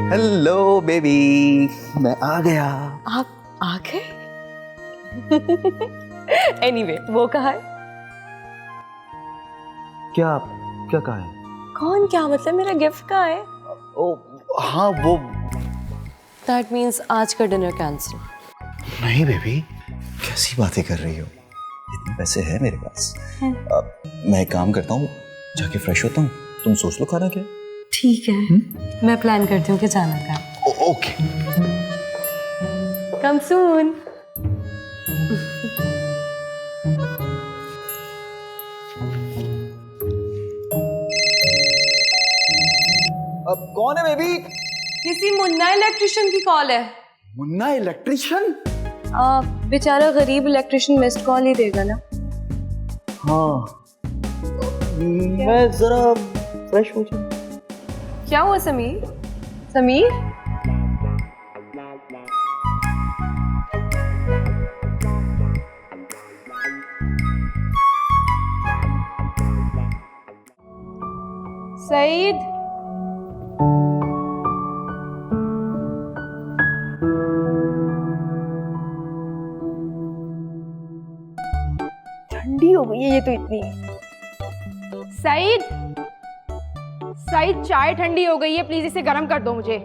Hello baby, मैं आ गया। आप आ गए? एनीवे, वो कहाँ है? क्या क्या कहा है? कौन क्या मतलब मेरा गिफ्ट कहाँ है? ओ हाँ वो। दैट मीन्स आज का डिनर कैंसिल। नहीं बेबी, कैसी बातें कर रही हो? इतने पैसे हैं मेरे पास। मैं एक काम करता हूँ, जाके फ्रेश होता हूँ, तुम सोच लो खाना क्या। ठीक है, मैं प्लान करती हूँ कि जाना का। ओके। कम सून। अब कौन है बेबी? किसी मुन्ना इलेक्ट्रिशियन की कॉल है। मुन्ना इलेक्ट्रिशियन? बेचारा गरीब इलेक्ट्रिशियन मिस्ड कॉल ही देगा ना। हाँ, मैं जरा फ्रेश हो जाऊं। क्या हुआ समीर? समीर? सईद? ठंडी हो गई है ये तो इतनी। सईद, सईद चाय ठंडी हो गई है, प्लीज इसे गर्म कर दो मुझे।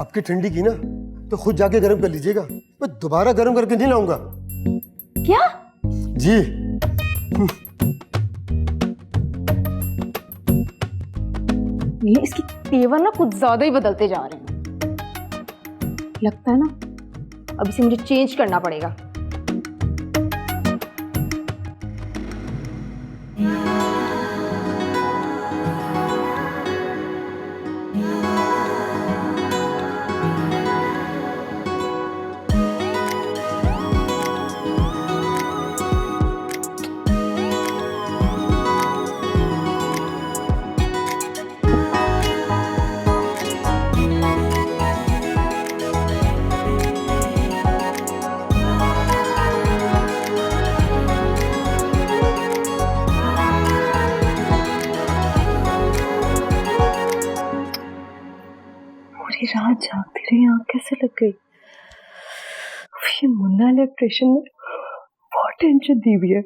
आपकी ठंडी की ना तो खुद जाके गर्म कर लीजिएगा, मैं दोबारा गर्म करके नहीं लाऊंगा। क्या? जी। ये इसकी तेवर ना कुछ ज्यादा ही बदलते जा रहे हैं। लगता है ना अब इसे मुझे चेंज करना पड़ेगा। पूरी रात जागती रही, आँख कैसे लग गई? ये मुन्ना इलेक्ट्रिशियन ने बहुत टेंशन दी हुई है।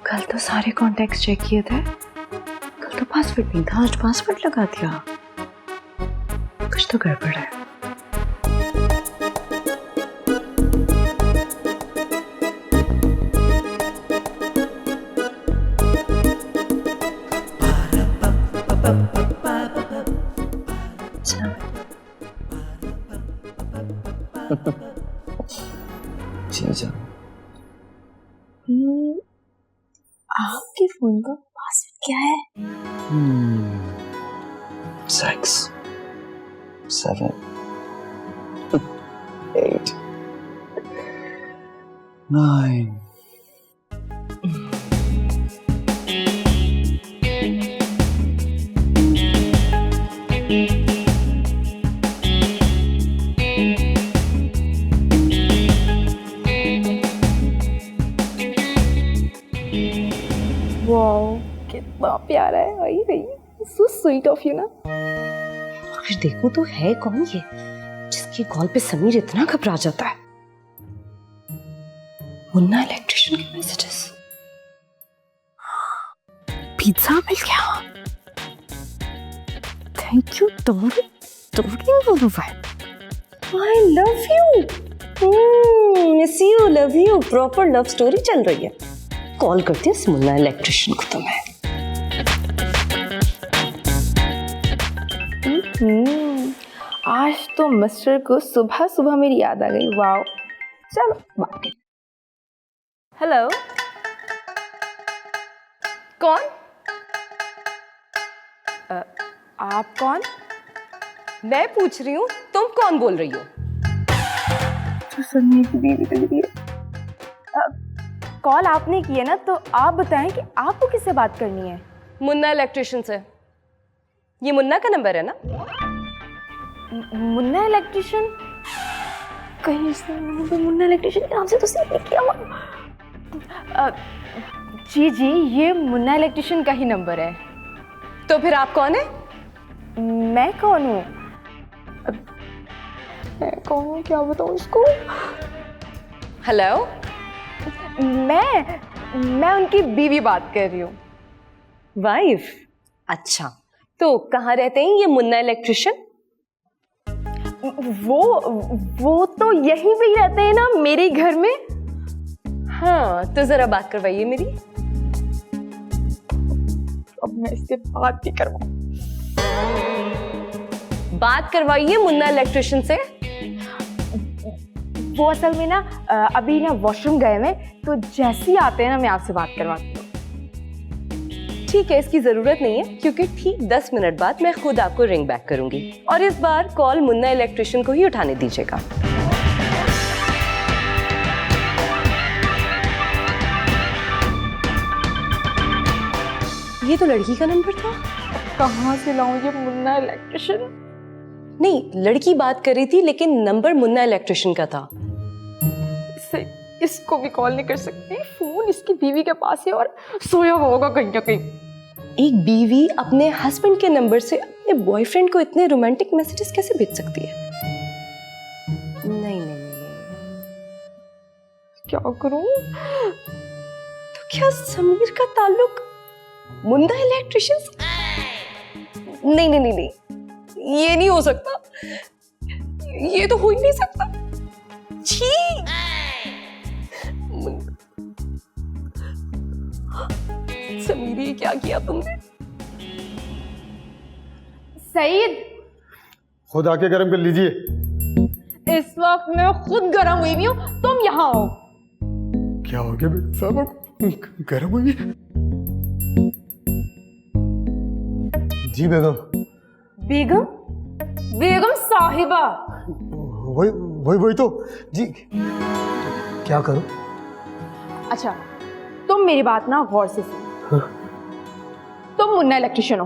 कल तो सारे कॉन्टैक्ट्स चेक किए थे, कल तो पासवर्ड नहीं था, आज पासवर्ड लगा दिया। कुछ तो गड़बड़ है। जी जान। आपके फोन का पासवर्ड क्या है? 6 7 8 9। वाओ, कितना प्यारा है। आई रही, सो स्वीट ऑफ यू ना। फिर देखो तो है कौन ये जिसकी कॉल पे समीर इतना घबरा जाता है? मुन्ना इलेक्ट्रिशियन के मैसेजेस। पिज्जा मिल गया। Thank you I love you. Miss you, love you. Proper love story चल रही है। कॉल करती हूँ इस मुन्ना इलेक्ट्रिशियन को तो मैं। आज तो मिस्टर को सुबह सुबह मेरी याद आ गई। वाओ, चलो बात करें। हेलो, कौन? आप कौन? मैं पूछ रही हूँ तुम कौन बोल रही हो? समीर की बीवी लग रही है। कॉल आपने की है ना, तो आप बताएं कि आपको किससे बात करनी है। मुन्ना इलेक्ट्रिशियन से। ये मुन्ना का नंबर है ना? मुन्ना इलेक्ट्रिशियन? कहीं इसने मुझे मुन्ना इलेक्ट्रिशियन के नाम से तो सेव नहीं किया हुआ। जी जी, ये मुन्ना इलेक्ट्रिशियन का ही नंबर है। तो फिर आप कौन है? मैं कौन हूँ? मैं कौन हूँ, क्या बताऊँ इसको? हेलो, मैं उनकी बीवी बात कर रही हूँ। वाइफ? अच्छा, तो कहाँ रहते हैं ये मुन्ना इलेक्ट्रिशियन? वो तो यहीं पे ही रहते हैं ना, मेरे घर में। हाँ, तो जरा बात करवाइए मेरी। अब मैं इससे बात भी करवाऊं? बात करवाइए मुन्ना इलेक्ट्रिशियन से। वो असल में ना अभी ना वॉशरूम गए हुए, तो जैसे ही आते हैं ना मैं आपसे बात करवाती हूँ। ठीक है, इसकी जरूरत नहीं है, क्योंकि ठीक 10 मिनट बाद मैं खुद आपको रिंग बैक करूंगी, और इस बार कॉल मुन्ना इलेक्ट्रिशियन को ही उठाने दीजिएगा। ये तो लड़की का नंबर था। कहाँ से लाऊं ये मुन्ना इलेक्ट्रिशियन? नहीं, लड़की बात कर रही थी, लेकिन नंबर मुन्ना इलेक्ट्रिशियन का था। इसको भी कॉल नहीं कर सकती, फोन इसकी बीवी के पास है और सोया हुआ होगा कहीं ना कहीं। एक बीवी अपने हस्बैंड के नंबर से अपने बॉयफ्रेंड को इतने रोमांटिक मैसेजेस कैसे भेज सकती है? नहीं नहीं नहीं, क्या करूं? तो क्या समीर का ताल्लुक मुन्ना इलेक्ट्रिशियन से? नहीं नहीं नहीं नहीं, ये नहीं हो सकता, ये तो हो ही नहीं सकता। छी! समीर, ये क्या किया तुमने? सईद, खुद आके गर्म कर लीजिए। इस वक्त मैं खुद गर्म हुई भी हूँ, तुम यहाँ हो। क्या हो गया बेगम साहब, गर्म हुई? जी बेगम। बेगम? बेगम साहिबा। वही तो जी। क्या करूं? अच्छा, तुम मेरी बात ना गौर से सुनो। तुम मुन्ना इलेक्ट्रिशियन हो?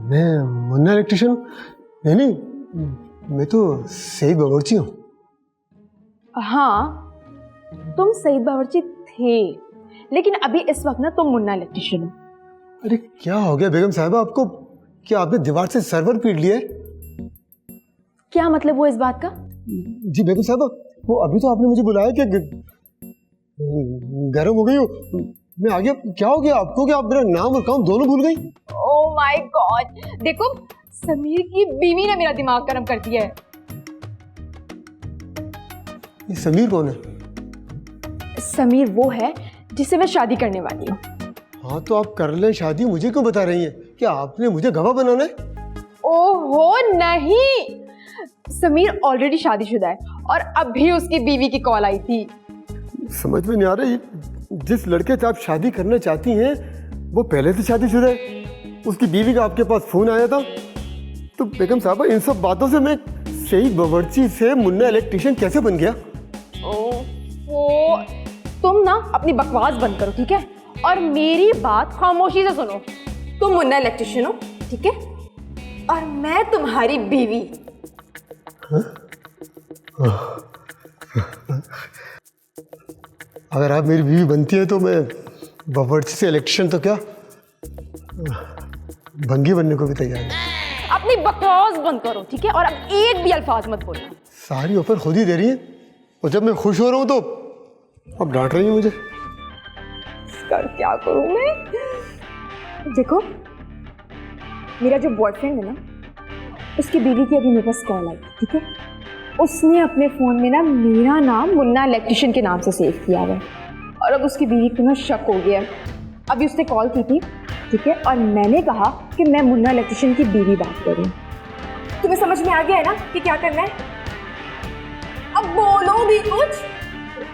मैं मुन्ना इलेक्ट्रिशियन? नहीं, मैं तो सईद बावर्ची हूँ। हाँ, तुम सईद बावर्ची थे, लेकिन अभी इस वक्त ना तुम मुन्ना इलेक्ट्रिशियन हो। अरे क्या हो गया बेगम साहिबा आपको? क्या आपने दीवार से सर्वर पीट लिया है? क्या मतलब वो इस बात का? जी बेगम साहिबा, वो अभी तो आपने मुझे बुलाया कि गर्म हो गई हो। मैं आ गया। क्या हो गया आपको? क्या आप मेरा नाम और काम दोनों भूल गई? ओह माय गॉड, देखो समीर की बीवी ने मेरा दिमाग गर्म कर दिया है। ये समीर कौन है? समीर वो है जिससे मैं शादी करने वाली हूँ। हाँ तो आप कर लें शादी, मुझे क्यों बता रही हैं? क्या आपने मुझे गवाह बनाना है? ओहो नहीं, समीर ऑलरेडी शादीशुदा है और अभी उसकी बीवी की कॉल आई थी। समझ में नहीं आ रहा, जिस लड़के से आप शादी करना चाहती हैं वो पहले से शादीशुदा है। उसकी बीवी का आपके पास फोन आया था। तो बेगम साहबा, इन सब बातों से मैं सईद बावर्ची से मुन्ना इलेक्ट्रिशियन कैसे बन गया? ओहो, तुम ना अपनी बकवास बंद करो, ठीक है? और मेरी बात खामोशी से सुनो। तुम मुन्ना इलेक्ट्रिशियन हो, ठीक है? और मैं तुम्हारी बीवी। अगर आप मेरी बीवी बनती है तो मैं बावर्ची से इलेक्ट्रिशियन तो क्या, भंगी बनने को भी तैयार है। अपनी बकवास बंद करो, ठीक है? और अब एक भी अल्फाज मत बोलना। सारी ऑफर खुद ही दे रही है, और जब मैं खुश हो रहा हूँ तो अब डांट रही है मुझे। इसका क्या करूं मैं? देखो, मेरा जो बॉयफ्रेंड है ना, उसकी बीवी की अभी मेरे पास कॉल आई, ठीक है? उसने अपने फ़ोन में ना मेरा नाम मुन्ना इलेक्ट्रिशियन के नाम से सेव किया हुआ है, और अब उसकी बीवी को ना शक हो गया। अभी उसने कॉल की थी, ठीक है? और मैंने कहा कि मैं मुन्ना इलेक्ट्रिशियन की बीवी बात कर रही हूँ। तुम्हें समझ में आ गया है ना कि क्या करना है? अब बोलो भी कुछ।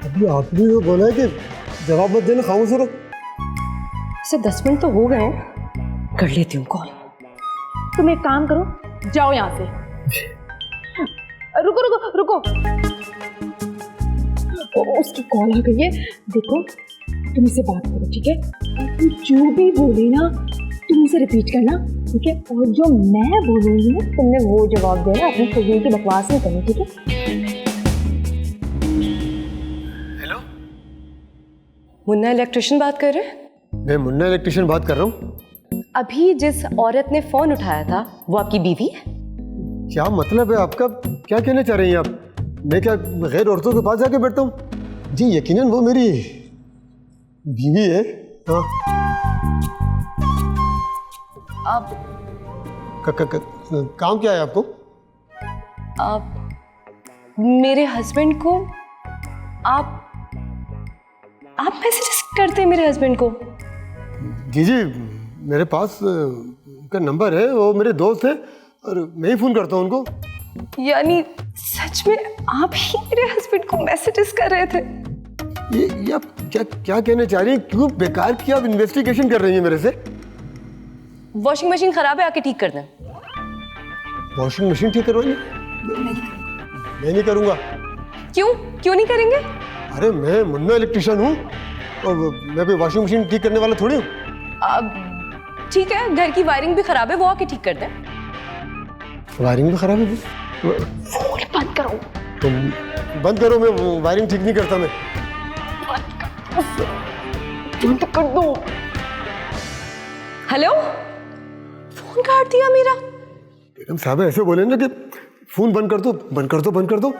अभी आपने तो बोला है कि जवाब मत देना, खामोश रहो। इसे 10 मिनट तो हो गए हैं, कर लेती हूँ कॉल। तुम एक काम करो, जाओ यहाँ से। रुको रुको रुको, उसकी कॉल आ गई है। देखो तुम इससे बात करो, ठीक है? तुम जो भी बोले ना तुम उसे रिपीट करना, ठीक है? और जो मैं बोलूंगी ना तुमने वो जवाब देना, अपनी फजूल की बकवास नहीं करनी, ठीक है? हेलो, मुन्ना इलेक्ट्रिशियन बात कर रहे हैं? मैं मुन्ना इलेक्ट्रिशियन बात कर रहा हूँ। अभी जिस औरत ने फोन उठाया था वो आपकी बीवी है? क्या मतलब है आपका? क्या कहना चाह रही हैं आप? मैं क्या गैर औरतों के पास जाके बैठता हूँ? जी यकीनन वो मेरी बीवी है। हाँ। आप काम क्या है आपको? आप मेरे हस्बैंड को आप मैसेज करते हैं मेरे हस्बैंड को? जी मेरे पास उनका नंबर है, वो मेरे दोस्त है और मैं ही फ़ोन करता हूँ उनको। यानी सच में आप ही मेरे हस्बैंड को मैसेजेस कर रहे थे? ये आप क्या कहना चाह रही हैं? क्यों बेकार की आप इन्वेस्टिगेशन कर रही हैं मेरे से? वॉशिंग मशीन खराब है, आके ठीक कर दें। वॉशिंग मशीन ठीक करवाइए? मैं नहीं करूँगा। क्यों नहीं करेंगे? अरे मैं मुन्ना इलेक्ट्रिशियन हूँ और मैं कोई वॉशिंग मशीन ठीक करने वाला थोड़ी हूँ। ठीक है, घर की वायरिंग भी खराब है, वो आके ठीक कर दें। वायरिंग भी खराब है? फोन बंद करो। तुम बंद करो, मैं वायरिंग ठीक नहीं करता। मैं बंद कर दो। हेलो, फोन काट दिया मेरा। बेगम साहब ऐसे बोले ना कि फोन बंद कर दो, बंद कर दो, बंद कर दो।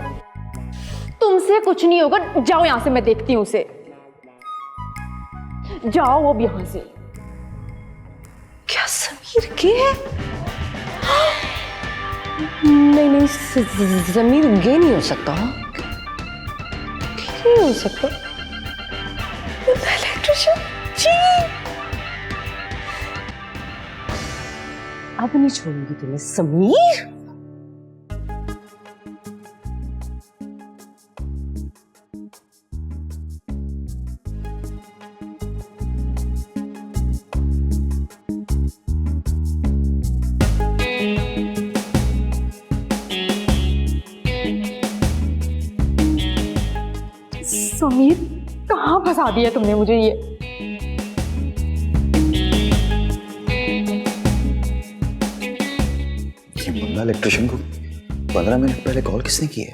तुमसे कुछ नहीं होगा, जाओ यहाँ से, मैं देखती हूँ उसे। जाओ अब यहाँ से। क्या समीर के है? नहीं, समीर गे नहीं हो सकता। नहीं हो सकता। इलेक्ट्रिशियन जी, अब नहीं छोड़ूंगी तुम्हें समीर। समीर कहाँ फंसा दिया तुमने मुझे? ये मुन्ना इलेक्ट्रिशियन को 15 मिनट पहले कॉल किसने की है?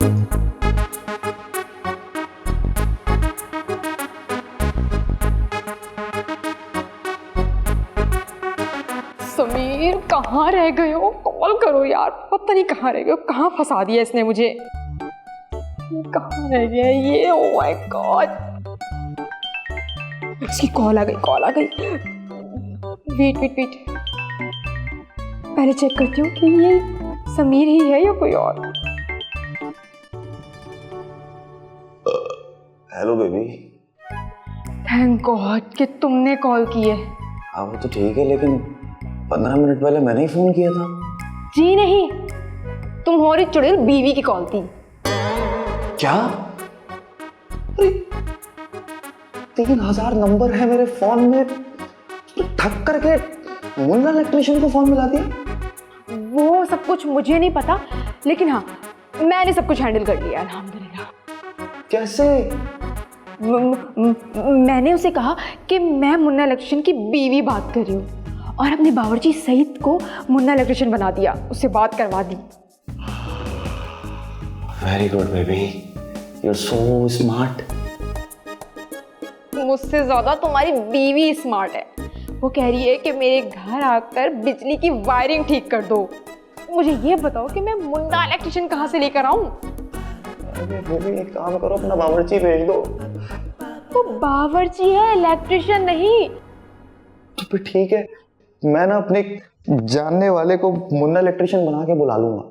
समीर कहाँ रह गए हो? कॉल करो यार, पता नहीं कहाँ रह गए हो, कहाँ फंसा दिया इसने मुझे। कहाँ रह गया ये? ओह माय गॉड, इसकी कॉल आ गई। वेट, पहले चेक करती हूँ कि ये समीर ही है या कोई और। Hello baby. थैंक गॉड कि तुमने कॉल की है। हाँ वो तो ठीक है, लेकिन 15 मिनट पहले मैंने ही फोन किया था। जी नहीं, तुम्हारी चुड़ैल बीवी की कॉल थी। क्या? अरे 3000 नंबर है मेरे फोन में, ठक करके मुन्ना इलेक्ट्रिशियन को फोन मिला दिया। वो सब कुछ मुझे नहीं पता, लेकिन हाँ मैंने सब कुछ हैंडल कर लिया अल्हम्दुलिल्लाह। कैसे? मैंने उसे कहा कि मैं मुन्ना इलेक्ट्रिशियन की बीवी बात कर रही हूँ और अपने बावर्ची सईद को मुन्ना इलेक्ट्रिशियन बना दिया, उससे बात करवा दी। Very good baby, you are so smart. मुझसे ज्यादा तुम्हारी बीवी स्मार्ट है। वो कह रही है कि मेरे घर आकर बिजली की वायरिंग ठीक कर दो। मुझे ये बताओ कि मैं मुन्ना इलेक्ट्रिशियन कहाँ से लेकर आऊं? अरे बेबी एक काम करो, अपना बावर्ची भेज दो। वो बावर्ची है, इलेक्ट्रिशियन नहीं। तो फिर ठीक है, मैं ना अपने जानने वाले को मुन्ना इलेक्ट्रिशियन बना के बुला लूंगा,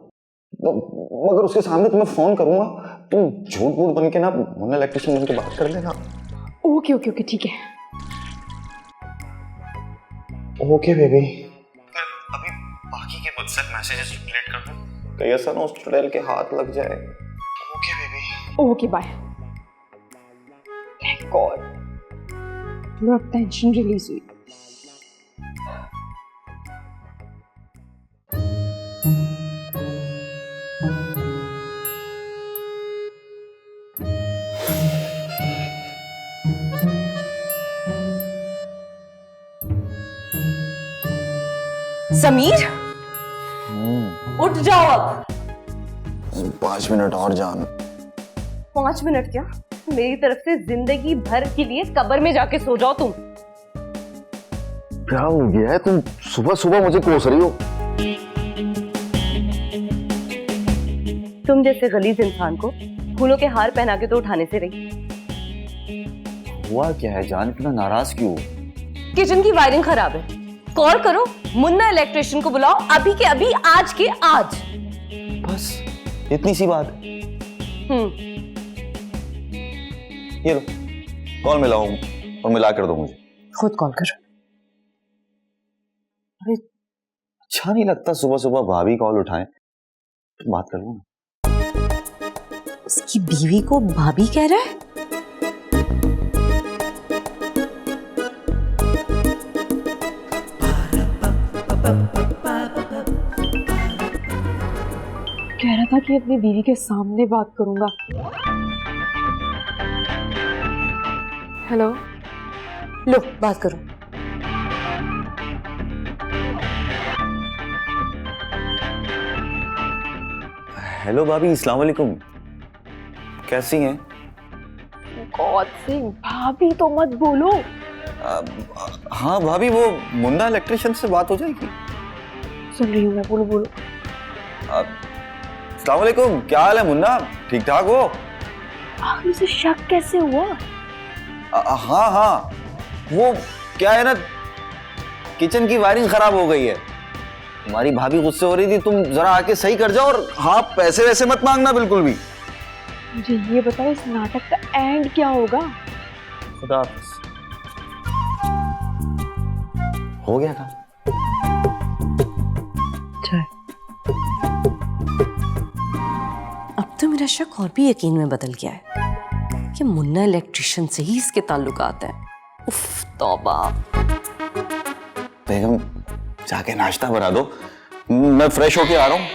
मगर उसके सामने तुम्हें फोन करूंगा, तुम झूठ मूठ बन के ना मुन्ना इलेक्ट्रिशियन बन के बात कर लेना। ओके ठीक है। Okay baby. अभी बाकी के व्हाट्सएप मैसेजेस डिलीट कर दो, कहीं ऐसा ना उस चुड़ैल के हाथ लग जाए। Okay baby. Okay bye. Thank God, थोड़ा टेंशन रिलीज हुई। समीर, उठ जाओ अब। 5 मिनट और जान। 5 मिनट क्या, मेरी तरफ से जिंदगी भर के लिए कब्र में जाके सो जाओ तुम। क्या हो गया है? तुम सुबह सुबह मुझे कोस रही हो। तुम जैसे गलीज इंसान को फूलों के हार पहना के तो उठाने से रही। हुआ क्या है जान, इतना नाराज क्यों? किचन की वायरिंग खराब है, कॉल करो, मुन्ना इलेक्ट्रिशियन को बुलाओ अभी के अभी, आज के आज। बस इतनी सी बात। ये लो, कॉल मिलाओ और मिला कर दो मुझे। खुद कॉल करो। अरे अच्छा नहीं लगता सुबह सुबह भाभी कॉल उठाएं, तो बात कर लो ना। उसकी बीवी को भाभी कह रहा है? कह रहा था कि अपनी बीवी के सामने बात करूंगा। हेलो, लो बात करो। हेलो भाभी, अस्सलाम वालेकुम। कैसी हैं? गॉड से भाभी तो मत बोलो। हाँ भाभी, वो मुन्ना इलेक्ट्रिशियन से बात हो जाएगी? सुन रही हूँ मैं, बोलो बोलो। अस्सलाम वालेकुम, क्या हाल है मुन्ना? ठीक ठाक हो? आखिर से शक कैसे हुआ? हाँ हाँ, वो क्या है ना, किचन की वायरिंग खराब हो गई है। तुम्हारी भाभी गुस्से हो रही थी, तुम जरा आके सही कर जाओ। और हाँ, पैसे वैसे मत मांगना बिल्कुल भी। मुझे ये बताओ, इस नाटक का एंड क्या होगा? खुदा हाफिज। हो गया काम। अब तो मेरा शक और भी यकीन में बदल गया है कि मुन्ना इलेक्ट्रिशियन से ही इसके ताल्लुकात हैं। उफ तौबा। बेगम जाके नाश्ता बना दो, मैं फ्रेश होके आ रहा हूँ।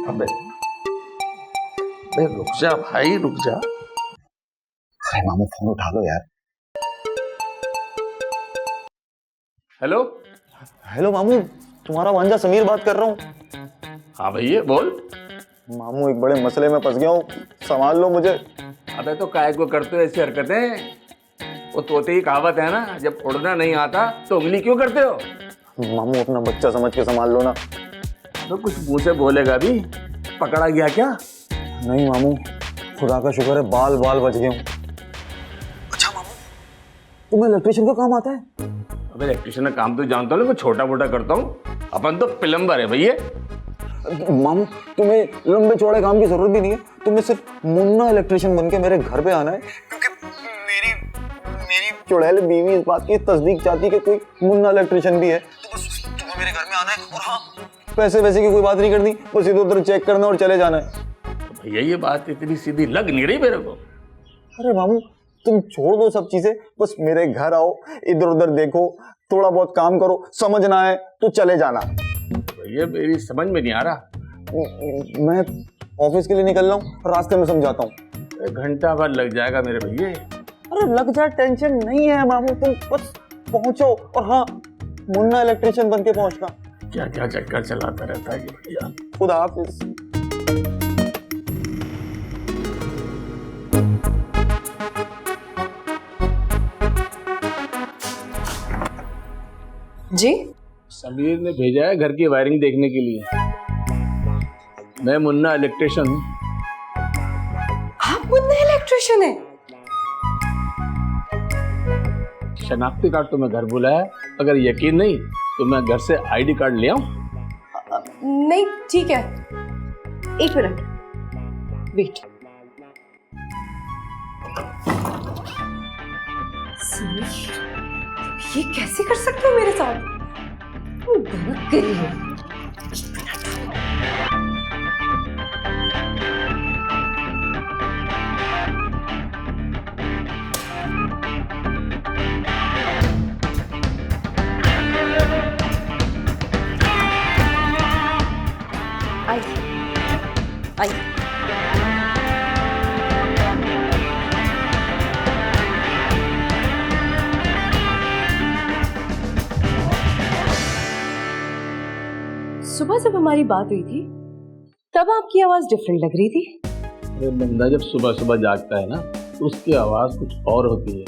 अबे रुक जा भाई, रुक जा। अरे मामू, फोन उठा लो यार। हेलो। हेलो मामू, तुम्हारा भांजा समीर बात कर रहा हूँ। हाँ भैया बोल। मामू, एक बड़े मसले में फंस गया हूँ, संभाल लो मुझे। अबे तो काय को करते हो ऐसी हरकतें? वो तोते ही कहावत है ना, जब उड़ना नहीं आता तो उंगली क्यों करते हो? मामू, अपना बच्चा समझ के संभाल लो ना। तो कुछ मुंह से बोलेगा भी? पकड़ा गया क्या? नहीं मामू, खुदा का शुक्र है बाल बाल बच गए हूँ। अच्छा मामू, तुम्हें इलेक्ट्रिशियन का काम आता है? अबे इलेक्ट्रिशियन का काम तो जानता हूँ, छोटा मोटा करता हूँ। अपन तो प्लम्बर है भैया। मामू, तुम्हें लंबे चौड़े काम की जरूरत भी नहीं है, तुम्हें सिर्फ मुन्ना इलेक्ट्रिशियन बनके मेरे घर पे आना है, क्योंकि मेरी चुड़ैल बीवी इस बात की तस्दीक चाहती है कि कोई मुन्ना इलेक्ट्रिशियन भी है। तो बस तुम्हें मेरे घर में आना है, और हाँ, पैसे वैसे की कोई बात नहीं करनी, बस इधर उधर चेक करना और चले जाना है। भैया ये बात इतनी सीधी लग नहीं रही मेरे को। अरे मामू, तुम छोड़ दो सब चीजें, बस मेरे घर आओ, इधर उधर देखो, थोड़ा बहुत काम करो, समझ ना आए तो चले जाना। भैया मेरी समझ में नहीं आ रहा। मैं ऑफिस के लिए निकल रहा हूँ, रास्ते में समझाता हूँ। 1 घंटा भर लग जाएगा मेरे भैया। अरे लग जाए, टेंशन नहीं है मामू, तुम बस पहुंचो। और हाँ, मुन्ना इलेक्ट्रिशियन बनके पहुंचना। क्या क्या चक्कर चलाता रहता है ये भैया। खुदा हाफिज। जी, समीर ने भेजा है घर की वायरिंग देखने के लिए। मैं मुन्ना इलेक्ट्रिशियन हूँ। आप मुन्ना इलेक्ट्रिशियन हैं? शनाख्ती कार्ड तो मैं घर बुलाया, अगर यकीन नहीं तो मैं घर से आईडी कार्ड ले आऊं? नहीं ठीक है, 1 मिनट। वेट। समीर, ये कैसे कर सकते हो मेरे साथ? गलत करी हो। आई सुबह जब हमारी बात हुई थी तब आपकी आवाज डिफरेंट लग रही थी। अरे बंदा जब सुबह सुबह जागता है ना तो उसकी आवाज कुछ और होती है।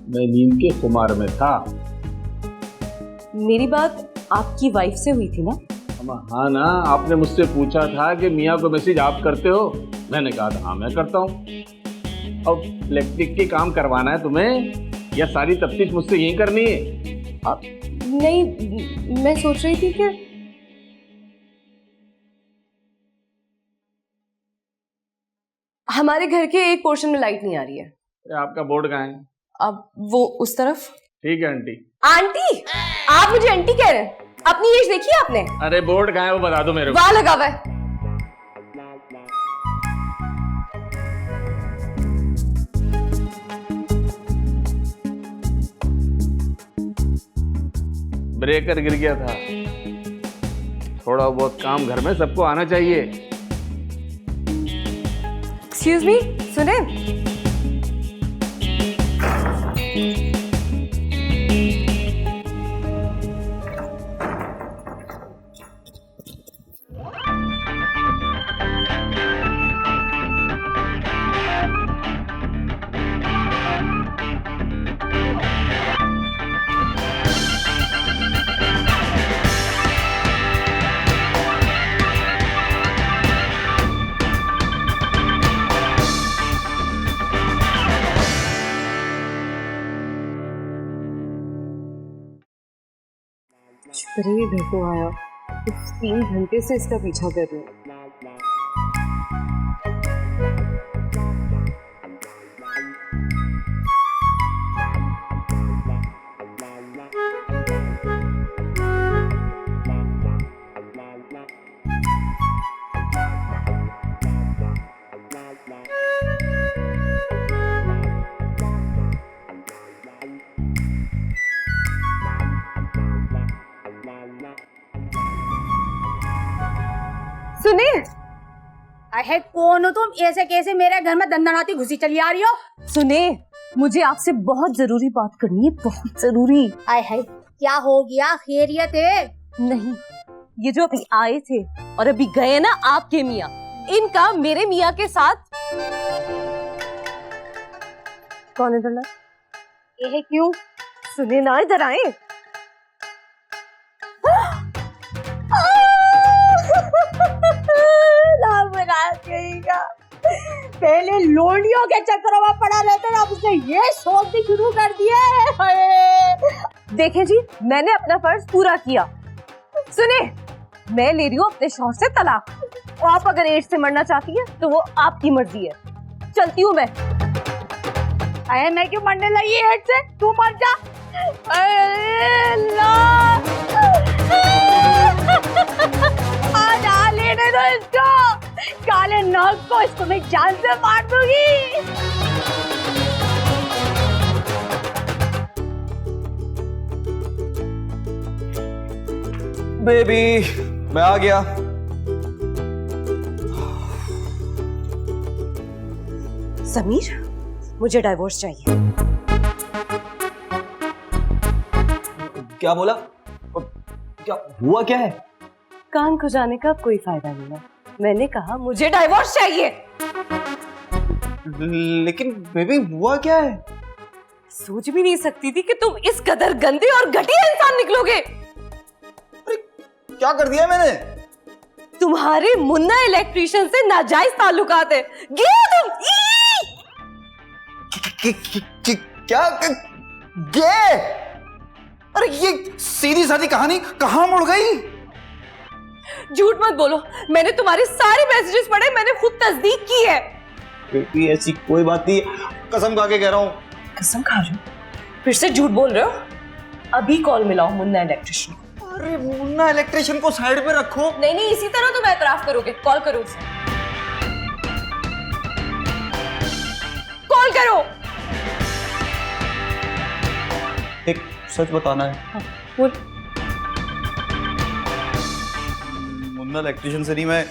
मैं नींद के खुमार में था। मेरी बात आपकी वाइफ से हुई थी ना? हाँ ना, आपने मुझसे पूछा था कि मियाँ को मैसेज आप करते हो। मैंने कहा था हाँ मैं करता हूँ। अब इलेक्ट्रिक के काम करवाना है तुम्हें या सारी तफ्तीश मुझसे यही करनी है? आप नहीं, मैं सोच रही थी कि हमारे घर के एक पोर्शन में लाइट नहीं आ रही है। आपका बोर्ड कहाँ है? अब वो उस तरफ। ठीक है आंटी। आंटी? आप मुझे आंटी कह रहे हैं? अपनी एज देखी है आपने? अरे बोर्ड कहाँ है वो बता दो मेरे को। वहां लगा हुआ है। ब्रेकर गिर गया था। थोड़ा बहुत काम घर में सबको आना चाहिए। एक्सक्यूज मी, सुने? शुक्र है ये घर को आया। 3 घंटे से इसका पीछा कर रही हूँ। सुने, अरे कौन हो तुम? ऐसे कैसे मेरे घर में दंदनाती घुसी चली आ रही हो? सुने, मुझे आपसे बहुत जरूरी बात करनी है, बहुत जरूरी। आय हाय, क्या हो गया? खैरियत है? नहीं, ये जो अभी आए थे और अभी गए ना आपके मियाँ, इनका मेरे मियाँ के साथ। कौन इधर ना? ये क्यों? सुने ना, इधर आए। पहले लोंडियों के चक्करों में पड़ा रहता है, अब उसने ये सोच भी शुरू कर दिया है। देखे जी, मैंने अपना फर्ज पूरा किया। सुने, मैं ले रही हूँ अपने शौहर से तलाक। आप अगर एड्स से मरना चाहती है तो वो आपकी मर्जी है। चलती हूँ मैं। अरे मैं क्यों मरने लगी एड्स से? तू मर जा। आ लेने दो इसको, काले नाग को। इसको मैं जान से मार दूंगी। बेबी, मैं आ गया। समीर, मुझे डाइवोर्स चाहिए। क्या बोला? क्या हुआ? क्या है? कान खुजाने का कोई फायदा नहीं है। मैंने कहा मुझे डाइवोर्स चाहिए। लेकिन बेबी हुआ क्या है? सोच भी नहीं सकती थी कि तुम इस कदर गंदे और घटिया इंसान निकलोगे। अरे क्या कर दिया मैंने? तुम्हारे मुन्ना इलेक्ट्रिशियन से नाजायज ताल्लुकात है। तुम क्या गे? अरे ये सीधी सादी कहानी कहां मुड़ गई? झूठ मत बोलो, मैंने तुम्हारे सारे मैसेजेस पढ़े, मैंने खुद तस्दीक की है। बेबी ऐसी कोई बात नहीं, कसम खा के कह रहा हूँ। कसम खा रहे हो? फिर से झूठ बोल रहे हो? अभी कॉल मिलाओ मुन्ना इलेक्ट्रिशियन को। अरे मुन्ना इलेक्ट्रिशियन को साइड पे रखो। नहीं नहीं, इसी तरह तुम एतराफ करोगे। कॉल करो उसे, कॉल करो। एक सच बताना है। हाँ, बोल। मुन्ना इलेक्ट्रिशियन से नहीं, मैं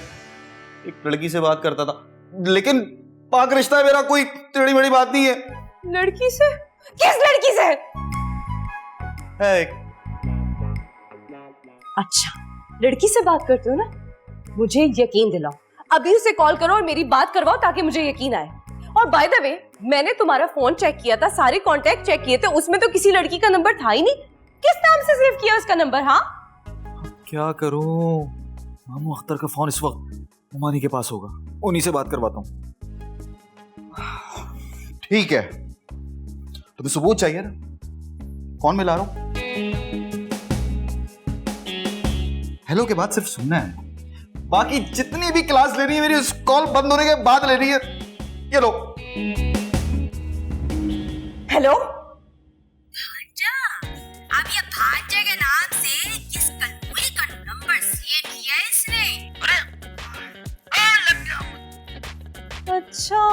एक लड़की से बात करता था, लेकिन पाक रिश्ता है मेरा, कोई टेढ़ी मेढ़ी बात नहीं है। लड़की से? किस लड़की से? है एक। अच्छा, लड़की से बात करते हो ना? मुझे यकीन दिलाओ, अभी उसे कॉल करो और मेरी बात करवाओ ताकि मुझे यकीन आए। और बाय द वे, मैंने तुम्हारा फोन चेक किया था, सारे कांटेक्ट चेक किए थे, उसमें तो किसी लड़की का नंबर था ही नहीं। किस नाम से सेव किया उसका नंबर? हाँ, क्या करूं? मामू अख्तर का फोन इस वक्त उमानी के पास होगा, उन्हीं से बात करवाता हूँ। ठीक है, तुम्हें सबूत चाहिए ना? कौन मिला रहा हूं? हेलो के बाद सिर्फ सुनना है, बाकी जितनी भी क्लास लेनी है मेरी उस कॉल बंद होने के बाद लेनी है। ये लो। हेलो। अब ये भांजे के नाम से किस कलमुई का नंबर सेव किया है इसने? अच्छा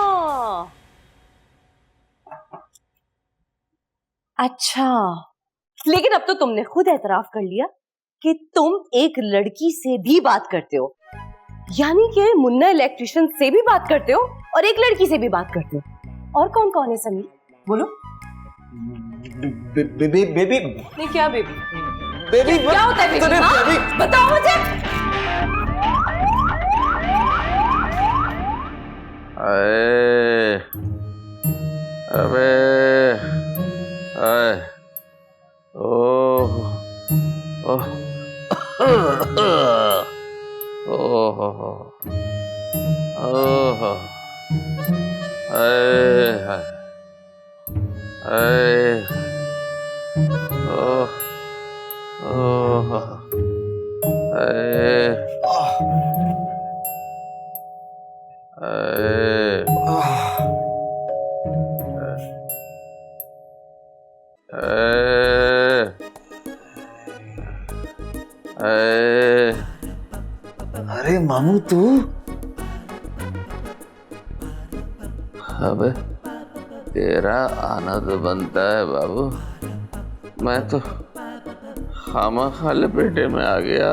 अच्छा, लेकिन अब तो तुमने खुद एतराफ कर लिया कि तुम एक लड़की से भी बात करते हो, यानी कि मुन्ना इलेक्ट्रिशियन से भी बात करते हो और एक लड़की से भी बात करते हो। और कौन कौन है समीर? बोलो। बेबी बेबी नहीं, क्या बेबी? बेबी क्या होता है बेबी? हाँ? बताओ मुझे। अबे अरे ओह ओह ओह ओह अरे मामू तू। अबे तेरा आना तो बनता है बाबू, मैं तो खामा खाले पेटे में आ गया।